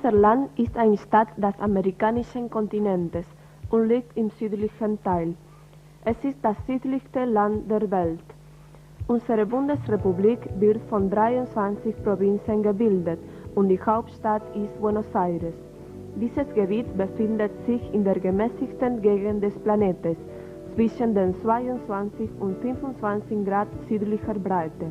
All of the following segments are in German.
Unser Land ist ein Staat des amerikanischen Kontinentes und liegt im südlichen Teil. Es ist das südlichste Land der Welt. Unsere Bundesrepublik wird von 23 Provinzen gebildet und die Hauptstadt ist Buenos Aires. Dieses Gebiet befindet sich in der gemäßigten Gegend des Planetes, zwischen den 22 und 25 Grad südlicher Breite.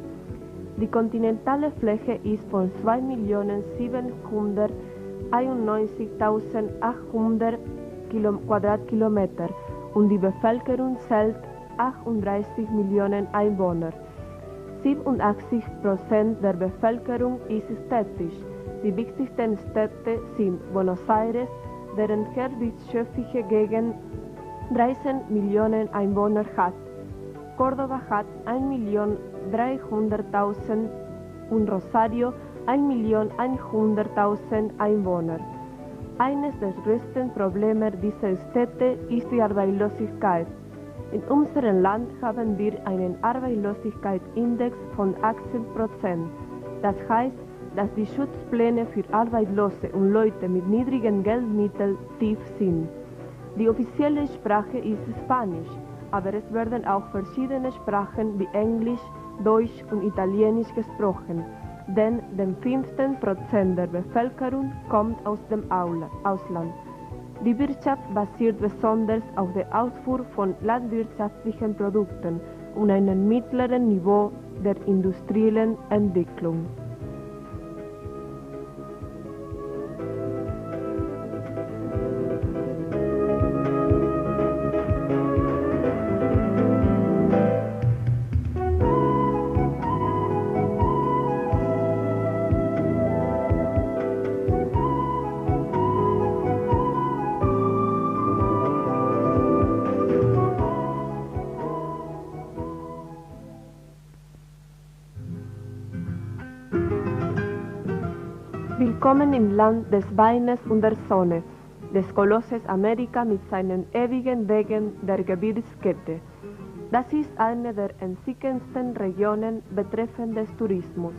Die kontinentale Fläche ist von 2.791.800 Quadratkilometer und die Bevölkerung zählt 38 Millionen Einwohner. 87% der Bevölkerung ist städtisch. Die wichtigsten Städte sind Buenos Aires, deren wirtschaftliche Gegend 13 Millionen Einwohner hat. Córdoba hat 1.300.000 und Rosario 1.100.000 Einwohner. Eines der größten Probleme dieser Städte ist die Arbeitslosigkeit. In unserem Land haben wir einen Arbeitslosigkeitsindex von 18%. Das heißt, dass die Schutzpläne für Arbeitslose und Leute mit niedrigen Geldmitteln tief sind. Die offizielle Sprache ist Spanisch, aber es werden auch verschiedene Sprachen wie Englisch, Deutsch und Italienisch gesprochen, denn der 15% der Bevölkerung kommt aus dem Ausland. Die Wirtschaft basiert besonders auf der Ausfuhr von landwirtschaftlichen Produkten und einem mittleren Niveau der industriellen Entwicklung. Willkommen im Land des Weines und der Sonne, des Kolosses Amerika mit seinen ewigen Wegen der Gebirgskette. Das ist eine der entzückendsten Regionen betreffend des Tourismus.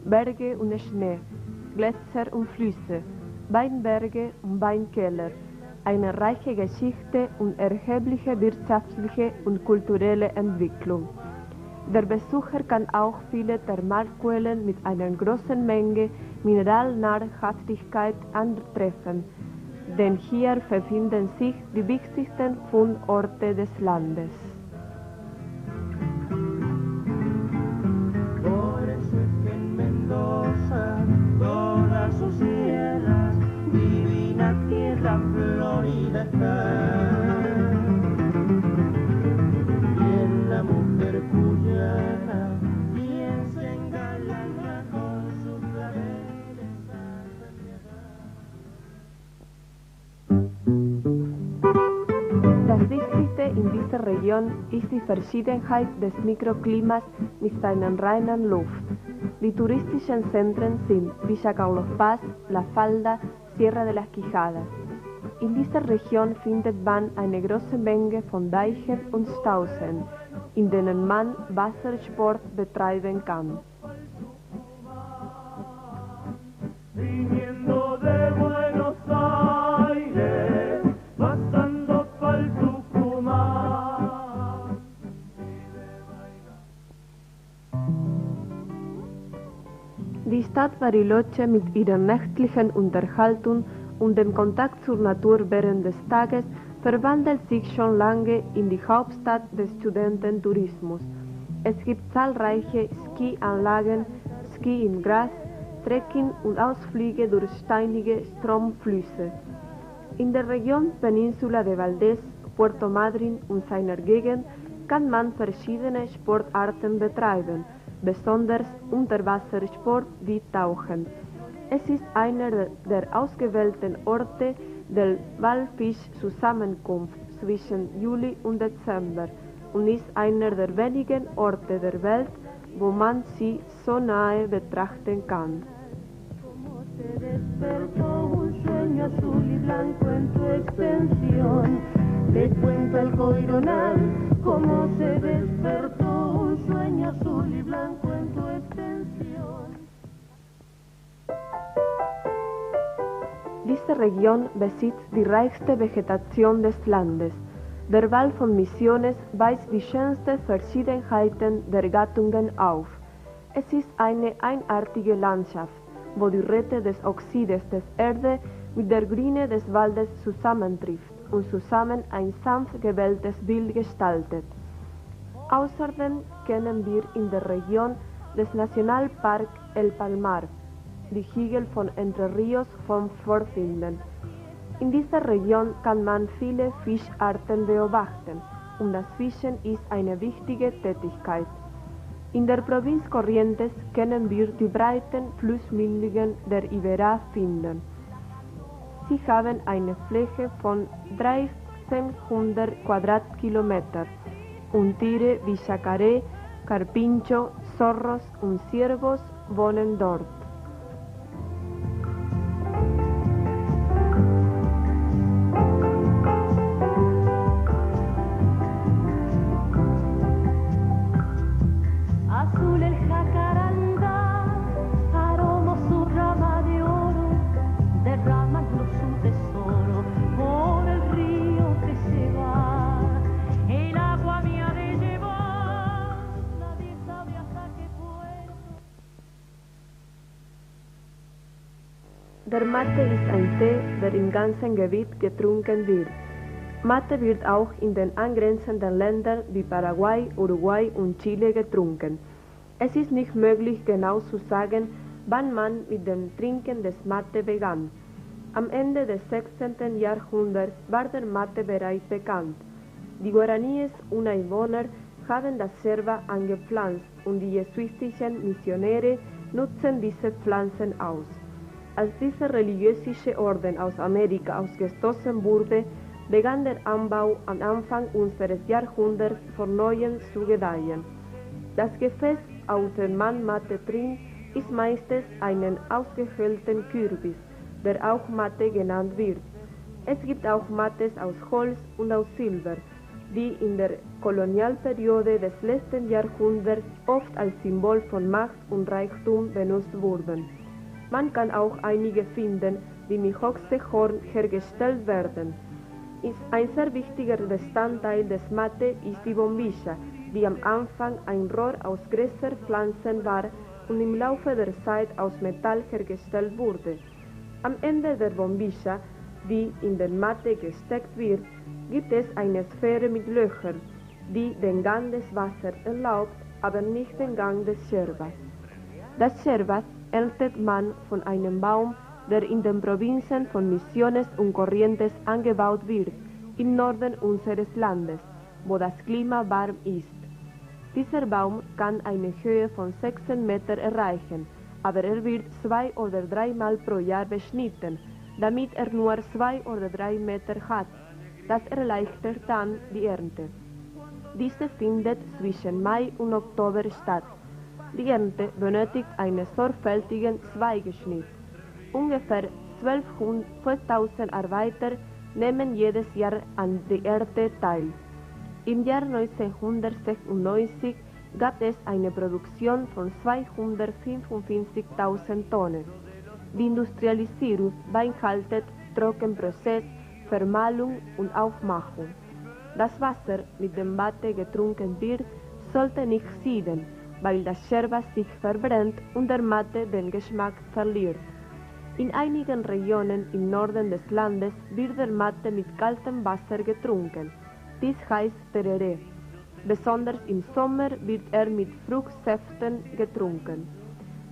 Berge und Schnee, Gletscher und Flüsse, Weinberge und Weinkeller, eine reiche Geschichte und erhebliche wirtschaftliche und kulturelle Entwicklung. Der Besucher kann auch viele Thermalquellen mit einer großen Menge Mineralnahrhaftigkeit antreffen, denn hier befinden sich die wichtigsten Fundorte des Landes. Por eso es que en Mendoza, todas sus sierras, divina tierra florida está. Y en la mujer cuyana, quien se engalana con sus claveles hasta llegar. Das Wichtigste in dieser Region ist die Verschiedenheit des Mikroklimas mit seiner reinen Luft. Die touristischen Zentren sind Villa Carlos Paz, La Falda, Sierra de las Quijadas. In dieser Region findet man eine große Menge von Deichen und Stauseen, in denen man Wassersport betreiben kann. Viniendo de Buenos Aires, pasando pa'l Tucumán. Die Stadt Bariloche mit ihrer nächtlichen Unterhaltung und dem Kontakt zur Natur während des Tages verwandelt sich schon lange in die Hauptstadt des Studententourismus. Es gibt zahlreiche Skianlagen, Ski im Gras, Trekking und Ausflüge durch steinige Stromflüsse. In der Region Peninsula de Valdés, Puerto Madryn und seiner Gegend kann man verschiedene Sportarten betreiben, besonders Unterwassersport wie Tauchen. Es ist einer der ausgewählten Orte der Walfischzusammenkunft zwischen Juli und Dezember und ist einer der wenigen Orte der Welt, wo man sie so nahe betrachten kann. Como te despertó un sueño azul y blanco en tu extensión, le cuento al coironal cómo se despertó un sueño azul y blanco en tu extensión. Diese Region besitzt die reichste Vegetation des Landes. Der Wald von Misiones weist die schönsten Verschiedenheiten der Gattungen auf. Es ist eine einartige Landschaft, wo die Rette des Oxides der Erde mit der Grüne des Waldes zusammentrifft und zusammen ein sanft gewelltes Bild gestaltet. Außerdem kennen wir in der Region des Nationalpark El Palmar, die Hügel von Entre Ríos vorfinden. In dieser Region kann man viele Fischarten beobachten und das Fischen ist eine wichtige Tätigkeit. In der Provinz Corrientes können wir die breiten Flussmündungen der Iberá finden. Sie haben eine Fläche von 1300 Quadratkilometer und Tiere wie Chacaré, Carpincho, Zorros und Ciervos wohnen dort. Der Mate ist ein Tee, der im ganzen Gebiet getrunken wird. Mate wird auch in den angrenzenden Ländern wie Paraguay, Uruguay und Chile getrunken. Es ist nicht möglich genau zu sagen, wann man mit dem Trinken des Mate begann. Am Ende des 16. Jahrhunderts war der Mate bereits bekannt. Die Guaraníes und Einwohner haben das Yerba angepflanzt und die jesuitischen Missionäre nutzen diese Pflanzen aus. Als dieser religiöse Orden aus Amerika ausgestoßen wurde, begann der Anbau am Anfang unseres Jahrhunderts von neuem zu gedeihen. Das Gefäß, aus dem man Mate trinkt, ist meistens einen ausgehöhlten Kürbis, der auch Mate genannt wird. Es gibt auch Mates aus Holz und aus Silber, die in der Kolonialperiode des letzten Jahrhunderts oft als Symbol von Macht und Reichtum benutzt wurden. Man kann auch einige finden, die mit Hochsehorn hergestellt werden. Ein sehr wichtiger Bestandteil des Mate ist die Bombilla, die am Anfang ein Rohr aus Gräserpflanzen war und im Laufe der Zeit aus Metall hergestellt wurde. Am Ende der Bombilla, die in den Mate gesteckt wird, gibt es eine Sphäre mit Löchern, die den Gang des Wassers erlaubt, aber nicht den Gang des Yerbas. Das Yerbas erntet man von einem Baum, der in den Provinzen von Misiones und Corrientes angebaut wird, im Norden unseres Landes, wo das Klima warm ist. Dieser Baum kann eine Höhe von 16 Metern erreichen, aber er wird 2 oder 3 Mal pro Jahr beschnitten, damit er nur 2 oder 3 Meter hat. Das erleichtert dann die Ernte. Diese findet zwischen Mai und Oktober statt. Die Ernte benötigt einen sorgfältigen Zweigeschnitt. Ungefähr 12.000 Arbeiter nehmen jedes Jahr an der Ernte teil. Im Jahr 1996 gab es eine Produktion von 255.000 Tonnen. Die Industrialisierung beinhaltet Trockenprozess, Vermahlung und Aufmachung. Das Wasser, mit dem Mate getrunken wird, sollte nicht sieden, weil das Yerba sich verbrennt und der Mate den Geschmack verliert. In einigen Regionen im Norden des Landes wird der Mate mit kaltem Wasser getrunken. Dies heißt Tereré. Besonders im Sommer wird er mit Fruchtsäften getrunken.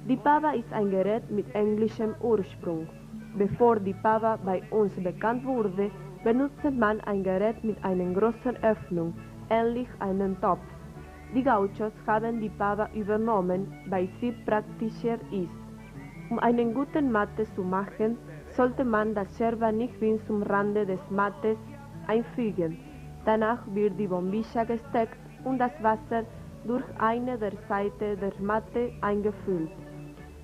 Die Pava ist ein Gerät mit englischem Ursprung. Bevor die Pava bei uns bekannt wurde, benutzte man ein Gerät mit einer großen Öffnung, ähnlich einem Topf. Die Gauchos haben die Pava übernommen, weil sie praktischer ist. Um einen guten Mate zu machen, sollte man das Yerba nicht bis zum Rande des Mates einfügen. Danach wird die Bombilla gesteckt und das Wasser durch eine der Seiten der Mate eingefüllt.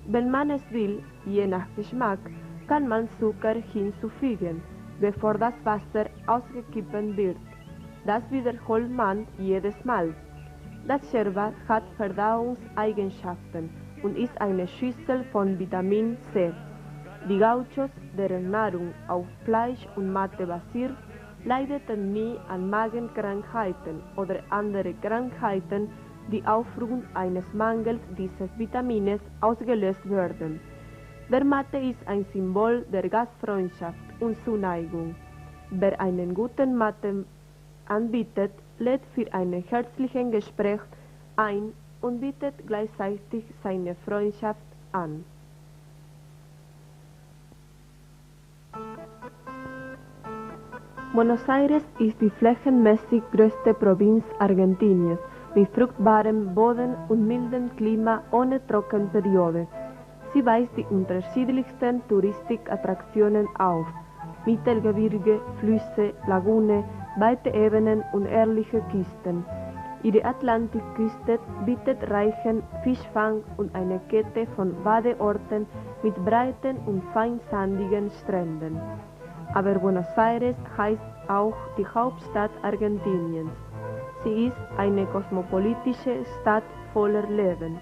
Wenn man es will, je nach Geschmack, kann man Zucker hinzufügen, bevor das Wasser ausgekippt wird. Das wiederholt man jedes Mal. Das Yerba hat Verdauungseigenschaften und ist eine Schüssel von Vitamin C. Die Gauchos, deren Nahrung auf Fleisch und Mate basiert, leideten nie an Magenkrankheiten oder andere Krankheiten, die aufgrund eines Mangels dieses Vitamines ausgelöst werden. Der Mate ist ein Symbol der Gastfreundschaft und Zuneigung. Wer einen guten Mate anbietet, lädt für ein herzliches Gespräch ein und bietet gleichzeitig seine Freundschaft an. Buenos Aires ist die flächenmäßig größte Provinz Argentiniens mit fruchtbarem Boden und mildem Klima ohne Trockenperiode. Sie weist die unterschiedlichsten Touristikattraktionen auf: Mittelgebirge, Flüsse, Lagune, weite Ebenen und ehrliche Küsten. Ihre Atlantikküste bietet reichen Fischfang und eine Kette von Badeorten mit breiten und feinsandigen Stränden. Aber Buenos Aires heißt auch die Hauptstadt Argentiniens. Sie ist eine kosmopolitische Stadt voller Leben.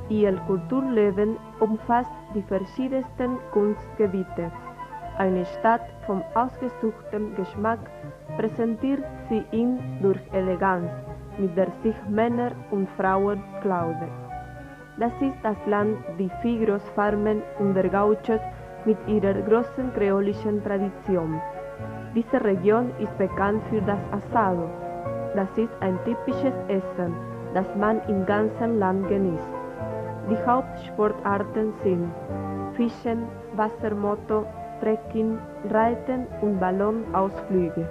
Ihr Kulturleben umfasst die verschiedensten Kunstgebiete. Eine Stadt vom ausgesuchten Geschmack präsentiert sie ihn durch Eleganz, mit der sich Männer und Frauen kleiden. Das ist das Land der Figros-Farmen und der Gauchos mit ihrer großen kreolischen Tradition. Diese Region ist bekannt für das Asado. Das ist ein typisches Essen, das man im ganzen Land genießt. Die Hauptsportarten sind Fischen, Wassermoto, Trekking, Reiten und Ballonausflüge.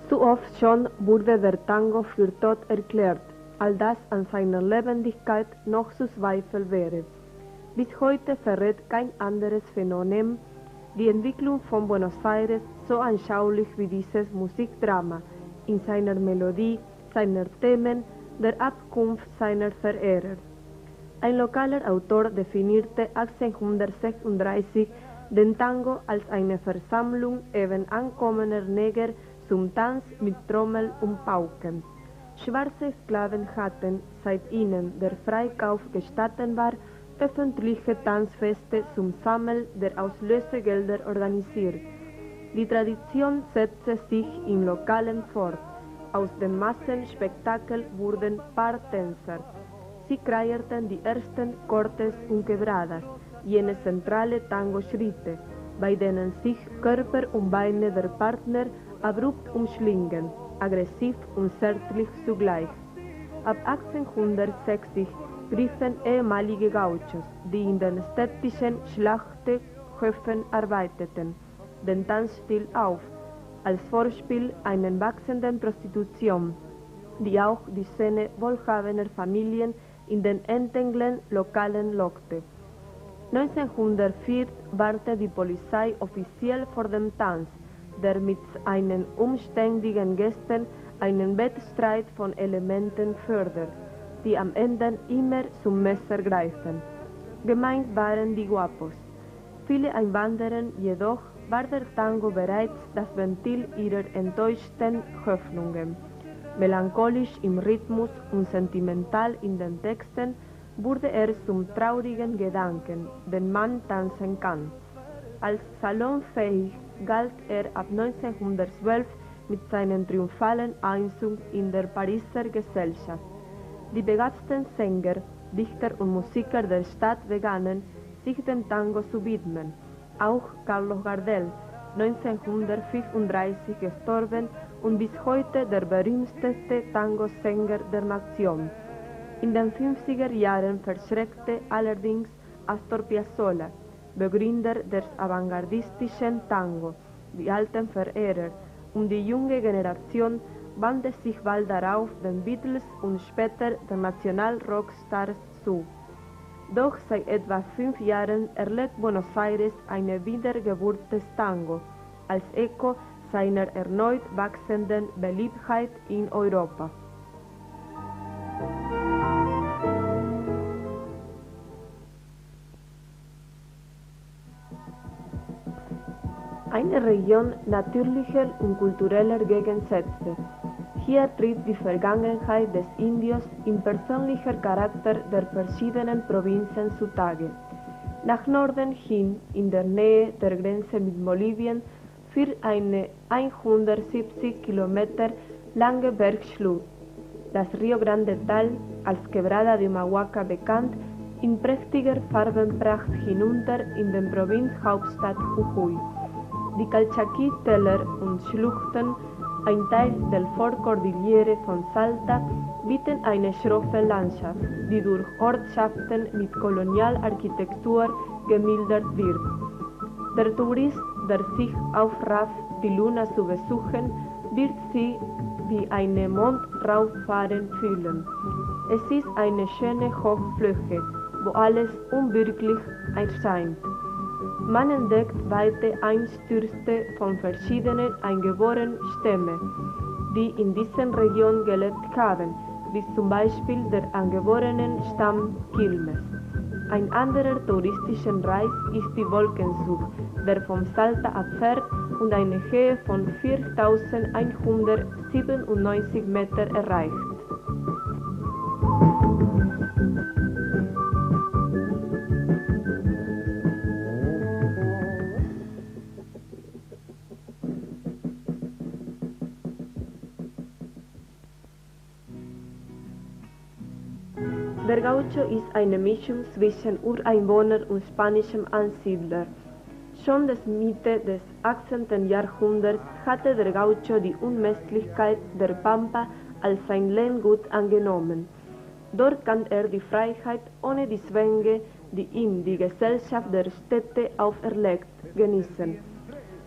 Zu oft schon wurde der Tango für tot erklärt, all das an seiner Lebendigkeit noch zu zweifeln wäre. Bis heute verrät kein anderes Phänomen die Entwicklung von Buenos Aires so anschaulich wie dieses Musikdrama, in seiner Melodie, seiner Themen, der Abkunft seiner Verehrer. Ein lokaler Autor definierte 1836 den Tango als eine Versammlung eben ankommender Neger zum Tanz mit Trommel und Pauken. Schwarze Sklaven hatten, seit ihnen der Freikauf gestatten war, öffentliche Tanzfeste zum Sammeln der Auslösegelder organisiert. Die Tradition setzte sich im Lokalen fort. Aus dem Massenspektakel wurden Paartänzer. Sie kreierten die ersten Cortes und Quebradas, jene zentrale Tango-Schritte, bei denen sich Körper und Beine der Partner abrupt umschlingen, aggressiv und zärtlich zugleich. Ab 1860 griffen ehemalige Gauchos, die in den städtischen Schlachthöfen arbeiteten, den Tanzstil auf, als Vorspiel einer wachsenden Prostitution, die auch die Szene wohlhabender Familien in den entlegenen Lokalen lockte. 1904 warnte die Polizei offiziell vor dem Tanz, der mit einen umständlichen Gästen einen Wettstreit von Elementen fördert, die am Ende immer zum Messer greifen. Gemeint waren die Guapos. Viele Einwanderer jedoch war der Tango bereits das Ventil ihrer enttäuschten Hoffnungen. Melancholisch im Rhythmus und sentimental in den Texten wurde er zum traurigen Gedanken, den man tanzen kann. Als salonfähig galt er ab 1912 mit seinem triumphalen Einzug in der Pariser Gesellschaft. Die begabten Sänger, Dichter und Musiker der Stadt begannen, sich dem Tango zu widmen. Auch Carlos Gardel, 1935 gestorben und bis heute der berühmteste Tango-Sänger der Nation. In den 50er Jahren verschreckte allerdings Astor Piazzolla, Begründer des avantgardistischen Tango, die alten Verehrer, und die junge Generation wandte sich bald darauf den Beatles und später den National-Rockstars zu. Doch seit etwa 5 Jahren erlebt Buenos Aires eine Wiedergeburt des Tango, als Echo seiner erneut wachsenden Beliebtheit in Europa. Region natürlicher und kultureller Gegensätze. Hier tritt die Vergangenheit des Indios im persönlichen Charakter der verschiedenen Provinzen zutage. Nach Norden hin, in der Nähe der Grenze mit Bolivien, führt eine 170 Kilometer lange Bergschlucht, das Rio Grande Tal, als Quebrada de Humahuaca bekannt, in prächtiger Farbenpracht hinunter in den Provinzhauptstadt Jujuy. Die Calchaquí-Täler und Schluchten, ein Teil der Vorkordillere von Salta, bieten eine schroffe Landschaft, die durch Ortschaften mit Kolonialarchitektur gemildert wird. Der Tourist, der sich aufrafft, die Luna zu besuchen, wird sie wie eine Mondrauffahrt fühlen. Es ist eine schöne Hochfläche, wo alles unwirklich erscheint. Man entdeckt weite Einstürze von verschiedenen eingeborenen Stämmen, die in dieser Region gelebt haben, wie zum Beispiel der angeborenen Stamm Quilmes. Ein anderer touristischer Reiz ist die Wolkenzug, der vom Salta abfährt und eine Höhe von 4.197 Meter erreicht. Der Gaucho ist eine Mischung zwischen Ureinwohner und spanischem Ansiedler. Schon bis Mitte des 18. Jahrhunderts hatte der Gaucho die Unmesslichkeit der Pampa als sein Lehngut angenommen. Dort kann er die Freiheit ohne die Zwänge, die ihm die Gesellschaft der Städte auferlegt, genießen.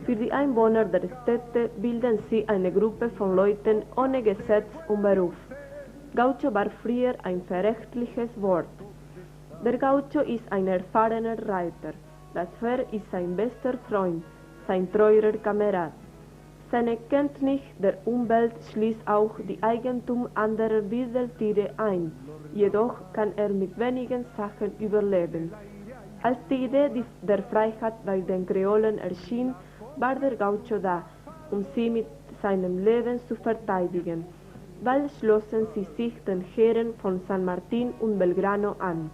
Für die Einwohner der Städte bilden sie eine Gruppe von Leuten ohne Gesetz und Beruf. Gaucho war früher ein verächtliches Wort. Der Gaucho ist ein erfahrener Reiter. Das Pferd ist sein bester Freund, sein treuer Kamerad. Seine Kenntnis der Umwelt schließt auch die Eigentum anderer Wildertiere ein, jedoch kann er mit wenigen Sachen überleben. Als die Idee der Freiheit bei den Kreolen erschien, war der Gaucho da, um sie mit seinem Leben zu verteidigen. Bald schlossen sie sich den Heeren von San Martín und Belgrano an.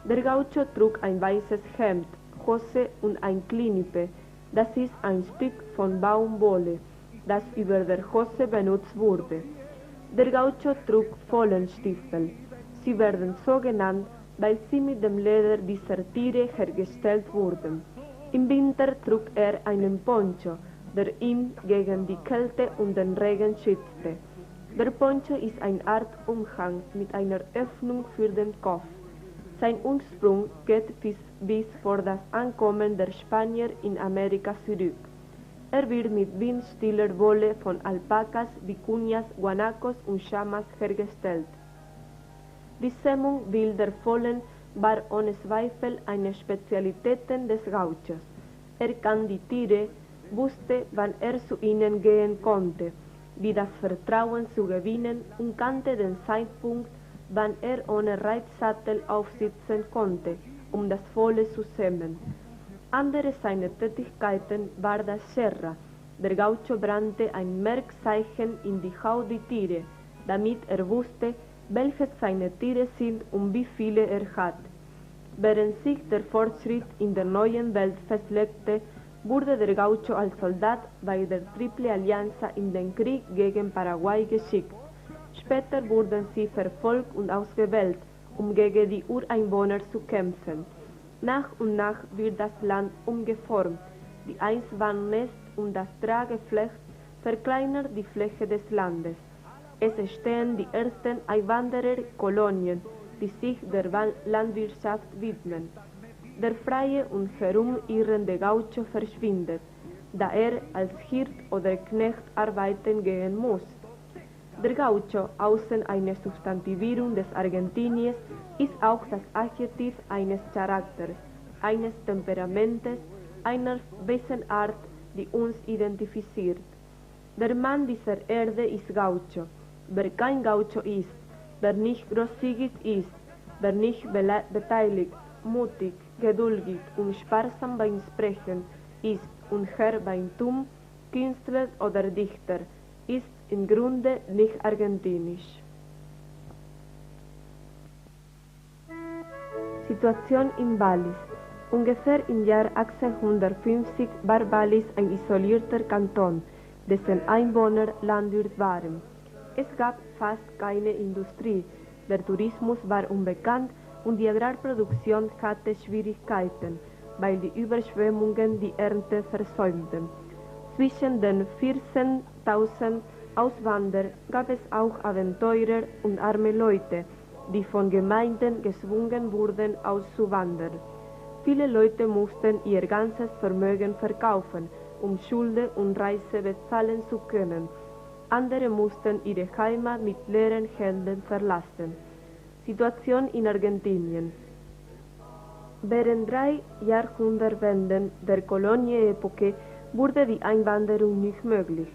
Der Gaucho trug ein weißes Hemd, Hose und ein Klinipe, das ist ein Stück von Baumwolle, das über der Hose benutzt wurde. Der Gaucho trug Fohlenstiefel. Sie werden so genannt, weil sie mit dem Leder dieser Tiere hergestellt wurden. Im Winter trug er einen Poncho, der ihn gegen die Kälte und den Regen schützte. Der Poncho ist eine Art Umhang mit einer Öffnung für den Kopf. Sein Ursprung geht bis vor das Ankommen der Spanier in Amerika zurück. Er wird mit windstiller Wolle von Alpakas, Vicuñas, Guanacos und Chamas hergestellt. Die Zähmung wilder Fohlen war ohne Zweifel eine Spezialität des Gauchos. Er kannte die Tiere, wusste, wann er zu ihnen gehen konnte, wie das Vertrauen zu gewinnen und kannte den Zeitpunkt, wann er ohne Reitsattel aufsitzen konnte, um das Volle zu zähmen. Andere seiner Tätigkeiten war das Serra. Der Gaucho brannte ein Merkzeichen in die Haut der Tiere, damit er wusste, welche seine Tiere sind und wie viele er hat. Während sich der Fortschritt in der neuen Welt festlegte, wurde der Gaucho als Soldat bei der Triple Alianza in den Krieg gegen Paraguay geschickt. Später wurden sie verfolgt und ausgewählt, um gegen die Ureinwohner zu kämpfen. Nach und nach wird das Land umgeformt. Die Eiswannnest und das Trageflecht verkleinern die Fläche des Landes. Es entstehen die ersten Einwandererkolonien, die sich der Landwirtschaft widmen. Der freie und herumirrende Gaucho verschwindet, da er als Hirt oder Knecht arbeiten gehen muss. Der Gaucho, außer einer Substantivierung des Argentiniens, ist auch das Adjektiv eines Charakters, eines Temperamentes, einer Wesenart, die uns identifiziert. Der Mann dieser Erde ist Gaucho. Wer kein Gaucho ist, wer nicht großzügig ist, wer nicht beteiligt, mutig, geduldig und sparsam beim Sprechen ist und Herbeitum, Künstler oder Dichter, ist im Grunde nicht argentinisch. Situation in Wallis. Ungefähr im Jahr 1850 war Wallis ein isolierter Kanton, dessen Einwohner Landwirt waren. Es gab fast keine Industrie, der Tourismus war unbekannt und die Agrarproduktion hatte Schwierigkeiten, weil die Überschwemmungen die Ernte versäumten. Zwischen den 14.000 Auswanderern gab es auch Abenteurer und arme Leute, die von Gemeinden gezwungen wurden, auszuwandern. Viele Leute mussten ihr ganzes Vermögen verkaufen, um Schulden und Reise bezahlen zu können. Andere mussten ihre Heimat mit leeren Händen verlassen. Situation in Argentinien. Während 3 Jahrhundertwenden der Kolonieepoche wurde die Einwanderung nicht möglich.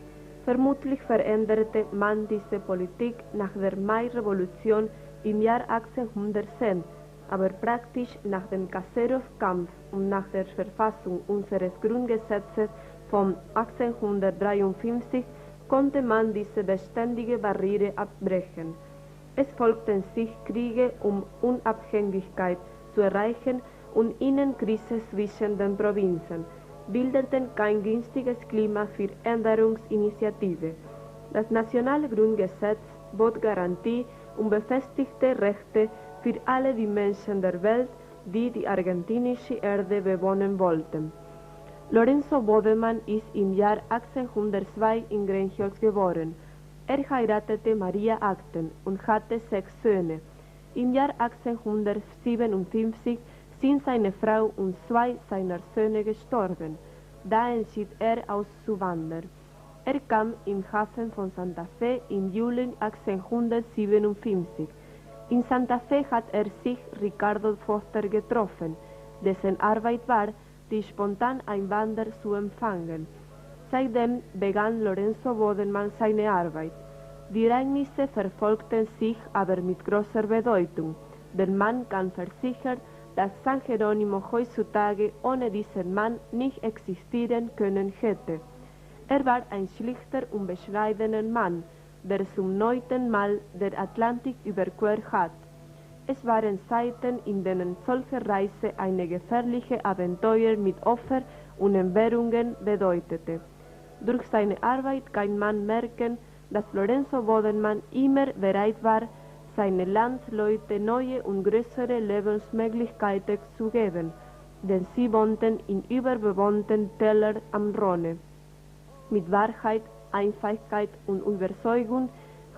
Vermutlich veränderte man diese Politik nach der Mai-Revolution im Jahr 1810, aber praktisch nach dem Caseros-Kampf und nach der Verfassung unseres Grundgesetzes von 1853 konnte man diese beständige Barriere abbrechen. Es folgten sich Kriege, um Unabhängigkeit zu erreichen, und Innenkrise zwischen den Provinzen bildeten kein günstiges Klima für Änderungsinitiative. Das nationale Grundgesetz bot Garantie und befestigte Rechte für alle die Menschen der Welt, die die argentinische Erde bewohnen wollten. Lorenzo Bodemann ist im Jahr 1802 in Grenchols geboren. Er heiratete Maria Agten und hatte 6 Söhne. Im Jahr 1857 sind seine Frau und 2 seiner Söhne gestorben. Da entschied er auszuwandern. Er kam im Hafen von Santa Fe im Juli 1857. In Santa Fe hat er sich Ricardo Foster getroffen, dessen Arbeit war, die Spontaneinwanderer zu empfangen. Seitdem begann Lorenzo Bodemann seine Arbeit. Die Ereignisse verfolgten sich aber mit großer Bedeutung, denn man kann versichern, dass San Geronimo heutzutage ohne diesen Mann nicht existieren können hätte. Er war ein schlichter und bescheidener Mann, der zum 9. Mal den Atlantik überquert hat. Es waren Zeiten, in denen solche Reise eine gefährliche Abenteuer mit Opfer und Entbehrungen bedeutete. Durch seine Arbeit kann man merken, dass Lorenzo Bodemann immer bereit war, seinen Landsleuten neue und größere Lebensmöglichkeiten zu geben, denn sie wohnten in überbewohnten Tälern am Rhone. Mit Wahrheit, Einfachheit und Überzeugung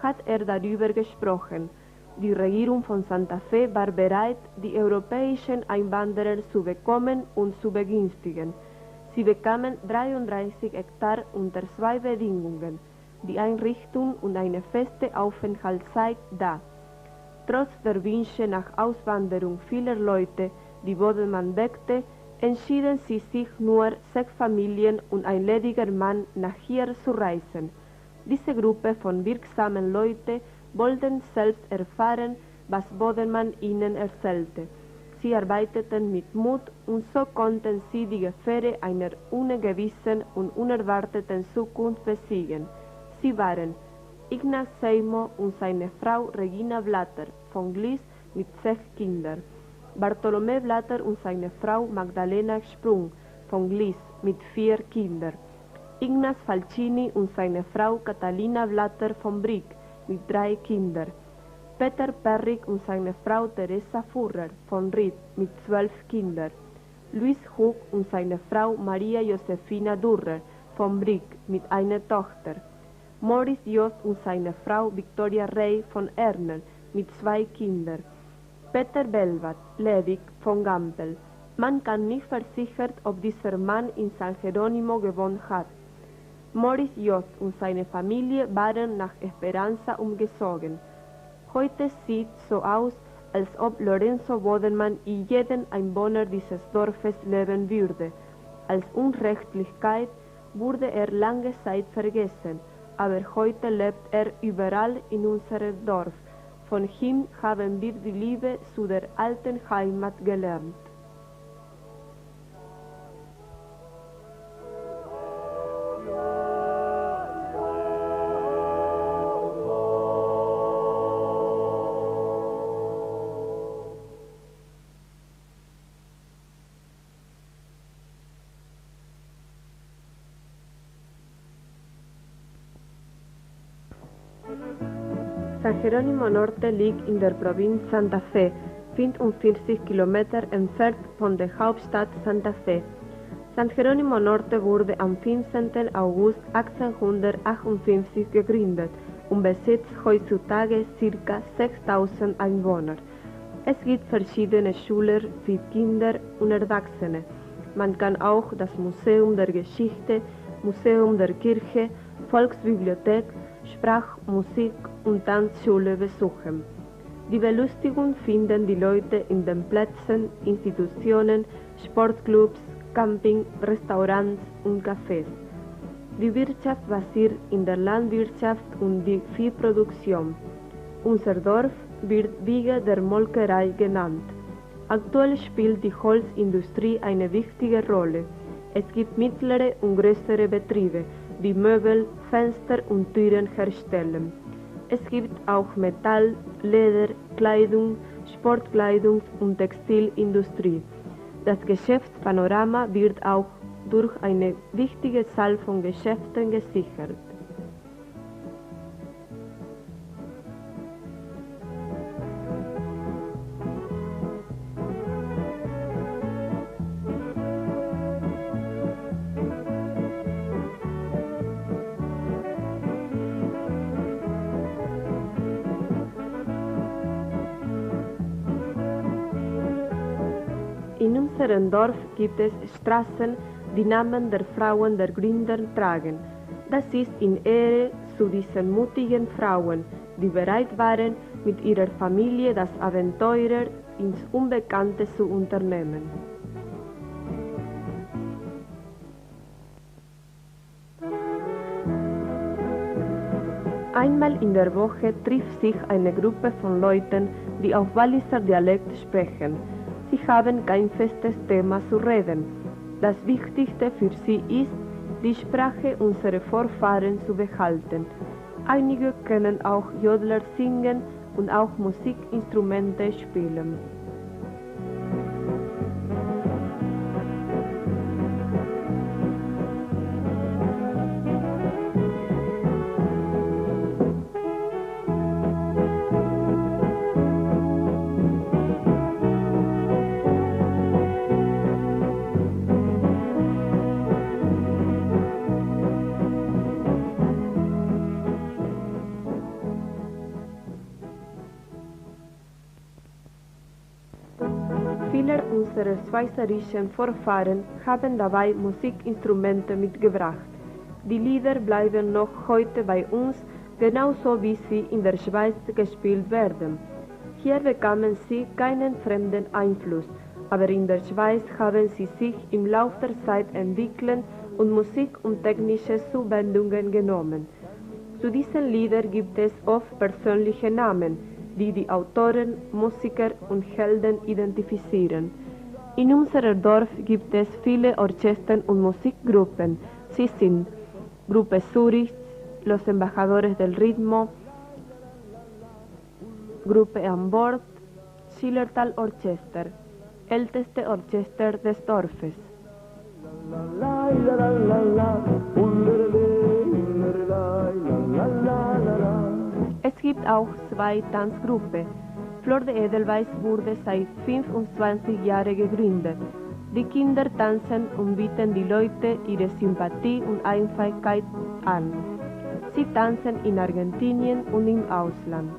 hat er darüber gesprochen. Die Regierung von Santa Fe war bereit, die europäischen Einwanderer zu bekommen und zu begünstigen. Sie bekamen 33 Hektar unter 2 Bedingungen, die Einrichtung und eine feste Aufenthaltszeit da. Trotz der Wünsche nach Auswanderung vieler Leute, die Bodemann weckte, entschieden sie sich nur 6 Familien und ein lediger Mann nach hier zu reisen. Diese Gruppe von wirksamen Leuten wollten selbst erfahren, was Bodemann ihnen erzählte. Sie arbeiteten mit Mut und so konnten sie die Gefahren einer ungewissen und unerwarteten Zukunft besiegen. Sie waren Ignaz Seymour und seine Frau Regina Blatter von Glies mit 6 Kindern, Bartolomé Blatter und seine Frau Magdalena Sprung von Glies mit 4 Kindern, Ignaz Falcini und seine Frau Catalina Blatter von Brieg mit 3 Kindern, Peter Perrig und seine Frau Teresa Furrer von Ried mit 12 Kindern, Luis Hug und seine Frau Maria Josefina Durrer von Brieg mit einer Tochter, Morris Jost und seine Frau Victoria Rey von Ernel mit 2 Kindern, Peter Belvat, ledig von Gampel. Man kann nicht versichern, ob dieser Mann in San Geronimo gewohnt hat. Morris Jost und seine Familie waren nach Esperanza umgezogen. Heute sieht so aus, als ob Lorenzo Bodemann in jedem Einwohner dieses Dorfes leben würde. Als Unrechtlichkeit wurde er lange Zeit vergessen, aber heute lebt er überall in unserem Dorf. Von ihm haben wir die Liebe zu der alten Heimat gelernt. San Jerónimo Norte liegt in der Provinz Santa Fe, 45 Kilometer entfernt von der Hauptstadt Santa Fe. San Jerónimo Norte wurde am 15. August 1858 gegründet und besitzt heutzutage ca. 6000 Einwohner. Es gibt verschiedene Schulen für Kinder und Erwachsene. Man kann auch das Museum der Geschichte, Museum der Kirche, Volksbibliothek, Sprach-, Musik- und Tanzschule besuchen. Die Belustigung finden die Leute in den Plätzen, Institutionen, Sportclubs, Camping, Restaurants und Cafés. Die Wirtschaft basiert in der Landwirtschaft und die Viehproduktion. Unser Dorf wird Wiege der Molkerei genannt. Aktuell spielt die Holzindustrie eine wichtige Rolle. Es gibt mittlere und größere Betriebe, die Möbel, Fenster und Türen herstellen. Es gibt auch Metall-, Leder-, Kleidung-, Sportkleidung- und Textilindustrie. Das Geschäftspanorama wird auch durch eine wichtige Zahl von Geschäften gesichert. In unserem Dorf gibt es Straßen, die Namen der Frauen der Gründer tragen. Das ist in Ehre zu diesen mutigen Frauen, die bereit waren, mit ihrer Familie das Abenteuer ins Unbekannte zu unternehmen. Einmal in der Woche trifft sich eine Gruppe von Leuten, die auf Walliser Dialekt sprechen. Sie haben kein festes Thema zu reden. Das Wichtigste für sie ist, die Sprache unserer Vorfahren zu behalten. Einige können auch Jodler singen und auch Musikinstrumente spielen. Viele unserer schweizerischen Vorfahren haben dabei Musikinstrumente mitgebracht. Die Lieder bleiben noch heute bei uns, genauso wie sie in der Schweiz gespielt werden. Hier bekamen sie keinen fremden Einfluss, aber in der Schweiz haben sie sich im Laufe der Zeit entwickelt und Musik und technische Zuwendungen genommen. Zu diesen Liedern gibt es oft persönliche Namen, die die Autoren, Musiker und Helden identifizieren. In unserem Dorf gibt es viele Orchester und Musikgruppen. Sie sind Gruppe Zürich, Los Embajadores del Ritmo, Gruppe an Bord, Schillertal Orchester, älteste Orchester des Dorfes. Es gibt auch zwei Tanzgruppen. Flor de Edelweiss wurde seit 25 Jahren gegründet. Die Kinder tanzen und bieten die Leute ihre Sympathie und Einfachheit an. Sie tanzen in Argentinien und im Ausland.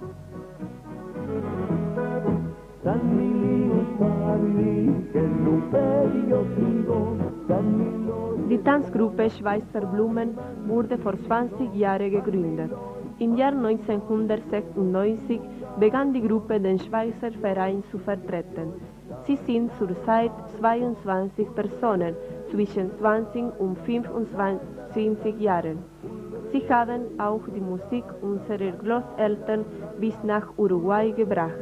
Die Tanzgruppe Schweizer Blumen wurde vor 20 Jahren gegründet. Im Jahr 1996 begann die Gruppe den Schweizer Verein zu vertreten. Sie sind zurzeit 22 Personen zwischen 20 und 25 Jahren. Sie haben auch die Musik unserer Großeltern bis nach Uruguay gebracht.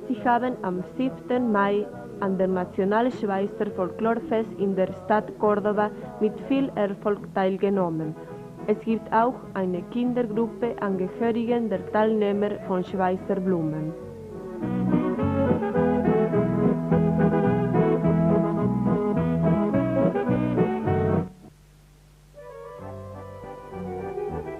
Sie haben am 7. Mai an der Nationalschweizer Folklorfest in der Stadt Córdoba mit viel Erfolg teilgenommen. Es gibt auch eine Kindergruppe Angehörigen der Teilnehmer von Schweizer Blumen.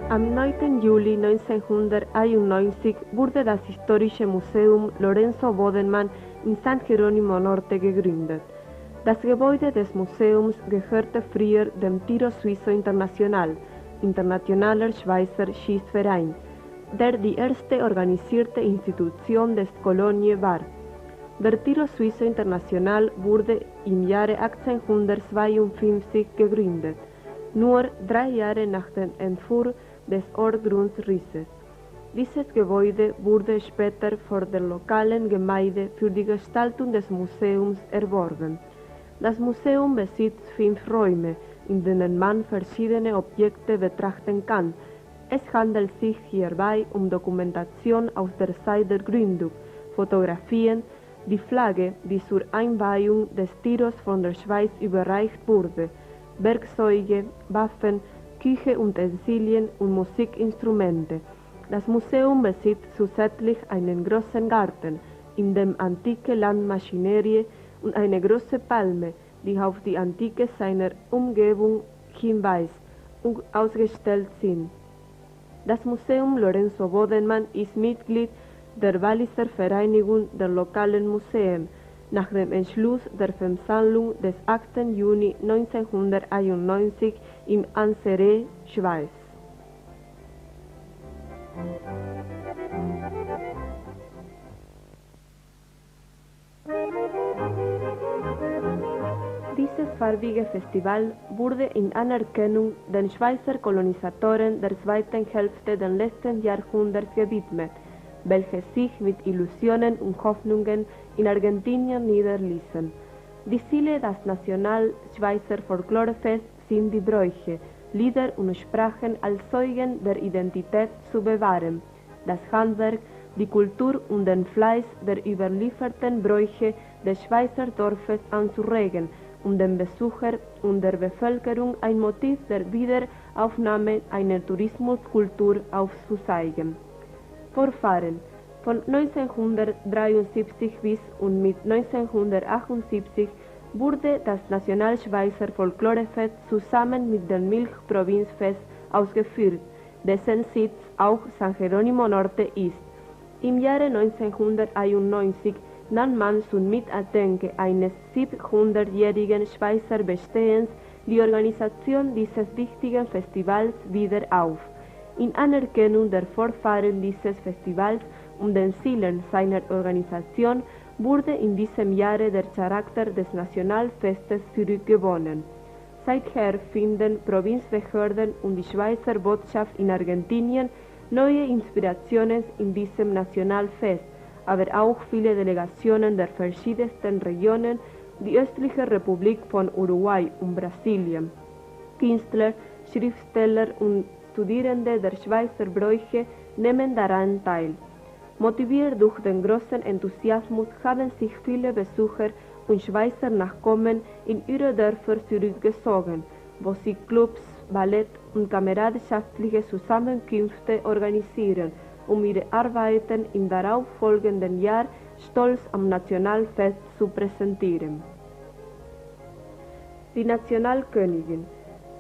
Am 9. Juli 1991 wurde das historische Museum Lorenzo Bodenmann in San Jerónimo Norte gegründet. Das Gebäude des Museums gehörte früher dem Tiro Suizo International, Internationaler Schweizer Schießverein, der die erste organisierte Institution des Kolonie war. Der Tiro Suizo International wurde im Jahre 1852 gegründet, nur 3 Jahre nach dem Entwurf des Ortsgrundrisses. Dieses Gebäude wurde später von der lokalen Gemeinde für die Gestaltung des Museums erworben. Das Museum besitzt 5 Räume, in denen man verschiedene Objekte betrachten kann. Es handelt sich hierbei um Dokumentation aus der Zeit der Gründung, Fotografien, die Flagge, die zur Einweihung des Tiros von der Schweiz überreicht wurde, Werkzeuge, Waffen, Küchenutensilien und Musikinstrumente. Das Museum besitzt zusätzlich einen großen Garten, in dem antike Landmaschinerie und eine große Palme, die auf die Antike seiner Umgebung hinweist, ausgestellt sind. Das Museum Lorenzo Bodenmann ist Mitglied der Walliser Vereinigung der lokalen Museen, nach dem Entschluss der Versammlung des 8. Juni 1991 im Anseré, Schweiz. Dieses farbige Festival wurde in Anerkennung den Schweizer Kolonisatoren der zweiten Hälfte des letzten Jahrhunderts gewidmet, welche sich mit Illusionen und Hoffnungen in Argentinien niederließen. Die Ziele des National-Schweizer Folklorefests sind die Bräuche, Lieder und Sprachen als Zeugen der Identität zu bewahren, das Handwerk, die Kultur und den Fleiß der überlieferten Bräuche des Schweizer Dorfes anzuregen, um dem Besucher und der Bevölkerung ein Motiv der Wiederaufnahme einer Tourismuskultur aufzuzeigen. Vorfahren. Von 1973 bis und mit 1978 wurde das Nationalschweizer Folklorefest zusammen mit dem Milchprovinzfest ausgeführt, dessen Sitz auch San Jerónimo Norte ist. Im Jahre 1991 nahm man zum Miterdenken eines 700-jährigen Schweizer Bestehens die Organisation dieses wichtigen Festivals wieder auf. In Anerkennung der Vorfahren dieses Festivals und den Zielen seiner Organisation wurde in diesem Jahre der Charakter des Nationalfestes zurückgewonnen. Seither finden Provinzbehörden und die Schweizer Botschaft in Argentinien neue Inspirationen in diesem Nationalfest, aber auch viele Delegationen der verschiedensten Regionen, die östliche Republik von Uruguay und Brasilien. Künstler, Schriftsteller und Studierende der Schweizer Bräuche nehmen daran teil. Motiviert durch den großen Enthusiasmus haben sich viele Besucher und Schweizer Nachkommen in ihre Dörfer zurückgezogen, wo sie Clubs, Ballett und kameradschaftliche Zusammenkünfte organisieren, um ihre Arbeiten im darauffolgenden Jahr stolz am Nationalfest zu präsentieren. Die Nationalkönigin.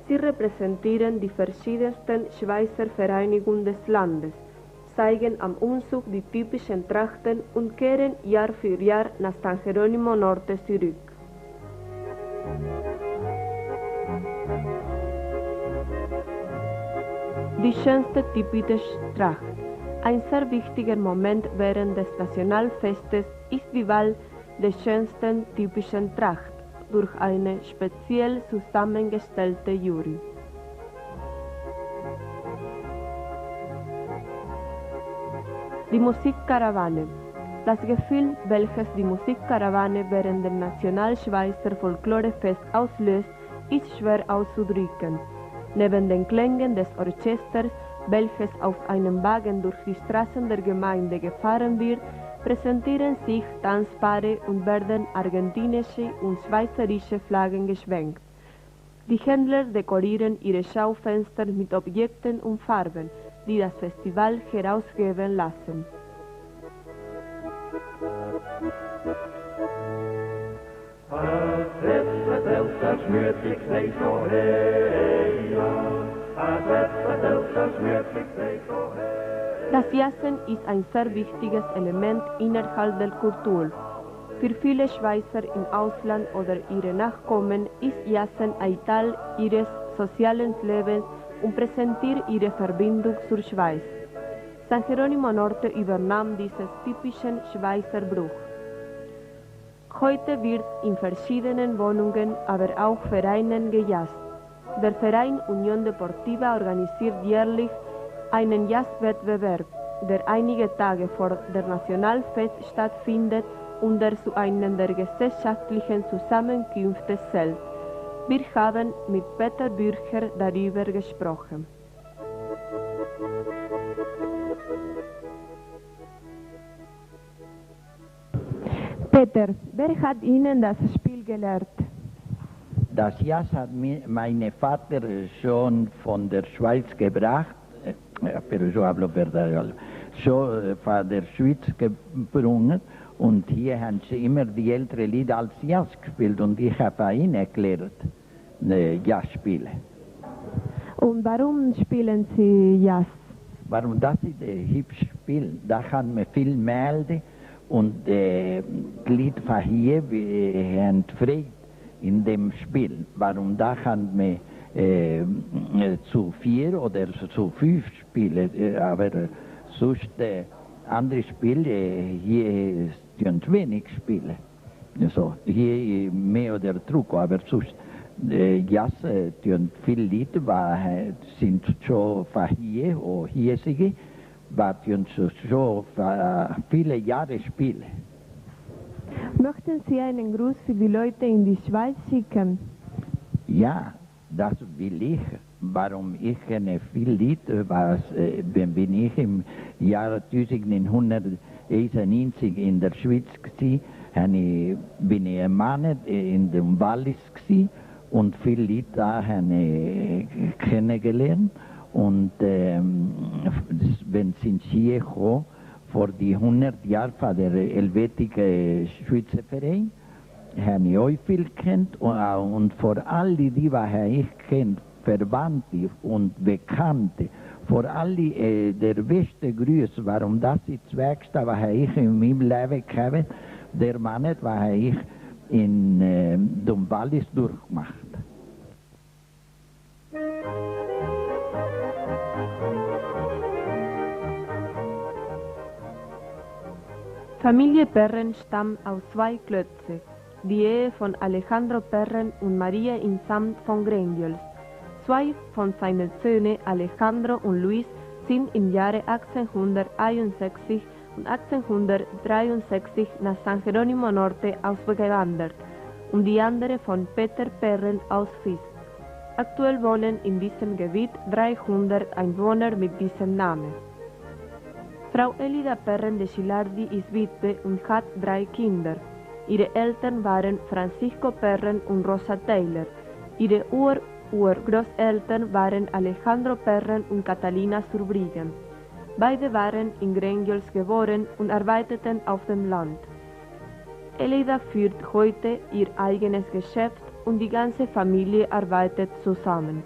Sie repräsentieren die verschiedensten Schweizer Vereinigungen des Landes, zeigen am Umzug die typischen Trachten und kehren Jahr für Jahr nach San Jerónimo Norte zurück. Die schönste typische Tracht. Ein sehr wichtiger Moment während des Nationalfestes ist die Wahl der schönsten typischen Tracht durch eine speziell zusammengestellte Jury. Die Musikkarawane. Das Gefühl, welches die Musikkarawane während dem Nationalschweizer Folklorefest auslöst, ist schwer auszudrücken. Neben den Klängen des Orchesters, welches auf einem Wagen durch die Straßen der Gemeinde gefahren wird, präsentieren sich Tanzpaare und werden argentinische und schweizerische Flaggen geschwenkt. Die Händler dekorieren ihre Schaufenster mit Objekten und Farben, die das Festival herausgeben lassen. Vertelt das schmürt sich nicht so her, es vertelt das Das Jassen ist ein sehr wichtiges Element innerhalb der Kultur. Für viele Schweizer im Ausland oder ihre Nachkommen ist Jassen ein Teil ihres sozialen Lebens und präsentiert ihre Verbindung zur Schweiz. San Jerónimo Norte übernahm dieses typischen Schweizer Brauch. Heute wird in verschiedenen Wohnungen, aber auch Vereinen gejazzt. Der Verein Unión Deportiva organisiert jährlich einen Jazzwettbewerb, der einige Tage vor der Nationalfest stattfindet und der zu einem der gesellschaftlichen Zusammenkünfte zählt. Wir haben mit Peter Bürcher darüber gesprochen. Peter, wer hat Ihnen das Spiel gelehrt? Das Jazz hat mir mein Vater schon von der Schweiz gebracht, pero yo hablo verdad, schon von der Schweiz gebracht und hier haben sie immer die älteren Lieder als Jazz gespielt und ich habe ihnen erklärt, Jazzspiele. Und warum spielen Sie Jazz? Warum das ist ein hübsches Spiel, da kann man viel melden und die Lied von hier haben frei in dem Spiel. Warum da kann man zu 4 oder zu 5 spielen, aber sonst andere Spiele hier sind wenig Spiele. So, hier mehr oder Truco, aber sonst Jazz sind viele Lieder, sind schon von hier oder hiesige, sind schon viele Jahre Spiele. Möchten Sie einen Gruß für die Leute in die Schweiz schicken? Ja, das will ich. Warum ich kenne viel Lieder, bin ich im Jahr 1991 in der Schweiz gewesen, bin ich ein Mann in dem Wallis gewesen und viele Lieder habe ich kennengelernt und wenn sie hier kommen, vor die 100 Jahren von der helvetischen Schweizer Verein, habe ich auch viel kennt und vor all die ich kennt, Verwandte und Bekannte, vor all der beste Grüß, warum das ist das Werkste, was ich in meinem Leben habe, der Mann, was ich in dem Wallis durchgemacht. Familie Perren stammt aus 2 Klötze, die Ehe von Alejandro Perren und Maria Insamt von Grengiols. 2 von seinen Söhnen, Alejandro und Luis, sind im Jahre 1861 und 1863 nach San Jerónimo Norte ausgewandert und die andere von Peter Perren aus Visp. Aktuell wohnen in diesem Gebiet 300 Einwohner mit diesem Namen. Frau Elida Perren de Gilardi ist Witwe und hat 3 Kinder. Ihre Eltern waren Francisco Perren und Rosa Taylor. Ihre Urgroßeltern waren Alejandro Perren und Catalina Surbrigen. Beide waren in Grengiols geboren und arbeiteten auf dem Land. Elida führt heute ihr eigenes Geschäft und die ganze Familie arbeitet zusammen.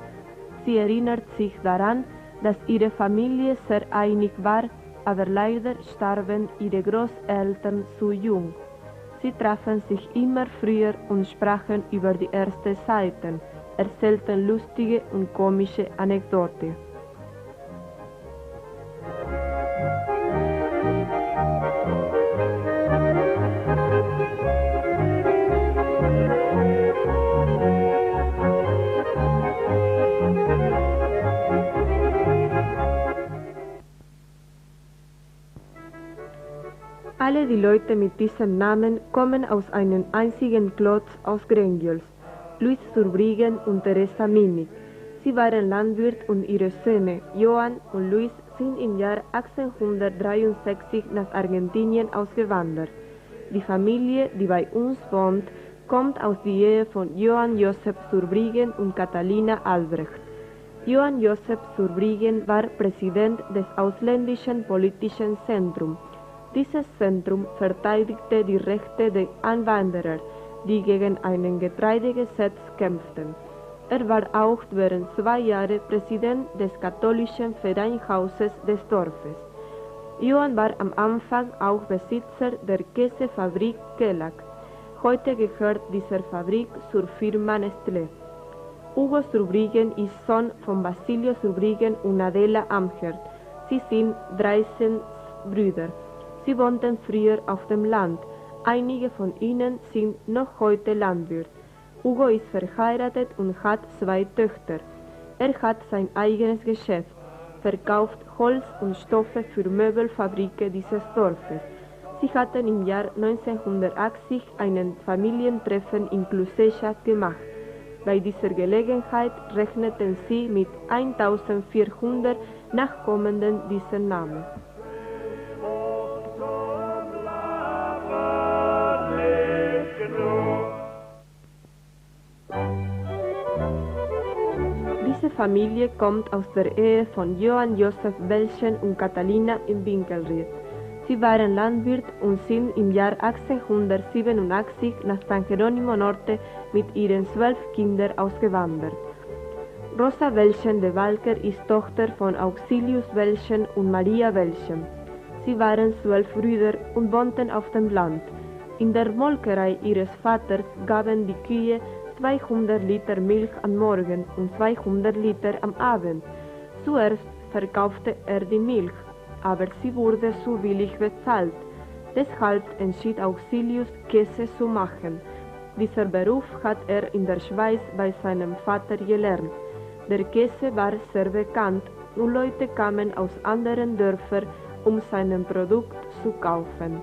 Sie erinnert sich daran, dass ihre Familie sehr einig war, aber leider starben ihre Großeltern zu jung. Sie trafen sich immer früher und sprachen über die ersten Zeiten, erzählten lustige und komische Anekdoten. Alle die Leute mit diesem Namen kommen aus einem einzigen Klotz aus Grengiols, Luis Surbrigen und Teresa Minig. Sie waren Landwirt und ihre Söhne Johann und Luis sind im Jahr 1863 nach Argentinien ausgewandert. Die Familie, die bei uns wohnt, kommt aus der Ehe von Johann Joseph Surbrigen und Catalina Albrecht. Johann Joseph Surbrigen war Präsident des ausländischen politischen Zentrums. Dieses Zentrum verteidigte die Rechte der Einwanderer, die gegen ein Getreidegesetz kämpften. Er war auch während 2 Jahre Präsident des katholischen Vereinshauses des Dorfes. Johann war am Anfang auch Besitzer der Käsefabrik Kellag. Heute gehört diese Fabrik zur Firma Nestlé. Hugo Surbriggen ist Sohn von Basilio Surbriggen und Adela Amherd. Sie sind 13 Brüder. Sie wohnten früher auf dem Land. Einige von ihnen sind noch heute Landwirt. Hugo ist verheiratet und hat 2 Töchter. Er hat sein eigenes Geschäft, verkauft Holz und Stoffe für Möbelfabriken dieses Dorfes. Sie hatten im Jahr 1980 einen Familientreffen in Cluseja gemacht. Bei dieser Gelegenheit rechneten sie mit 1400 Nachkommenden dieser Namen. Diese Familie kommt aus der Ehe von Johann Josef Welschen und Catalina im Winkelried. Sie waren Landwirt und sind im Jahr 1887 nach San Jerónimo Norte mit ihren 12 Kindern ausgewandert. Rosa Welschen de Walker ist Tochter von Auxilius Welschen und Maria Welschen. Sie waren 12 Brüder und wohnten auf dem Land. In der Molkerei ihres Vaters gaben die Kühe 200 Liter Milch am Morgen und 200 Liter am Abend. Zuerst verkaufte er die Milch, aber sie wurde zu billig bezahlt. Deshalb entschied Auxilius, Käse zu machen. Dieser Beruf hat er in der Schweiz bei seinem Vater gelernt. Der Käse war sehr bekannt und Leute kamen aus anderen Dörfern, um sein Produkt zu kaufen.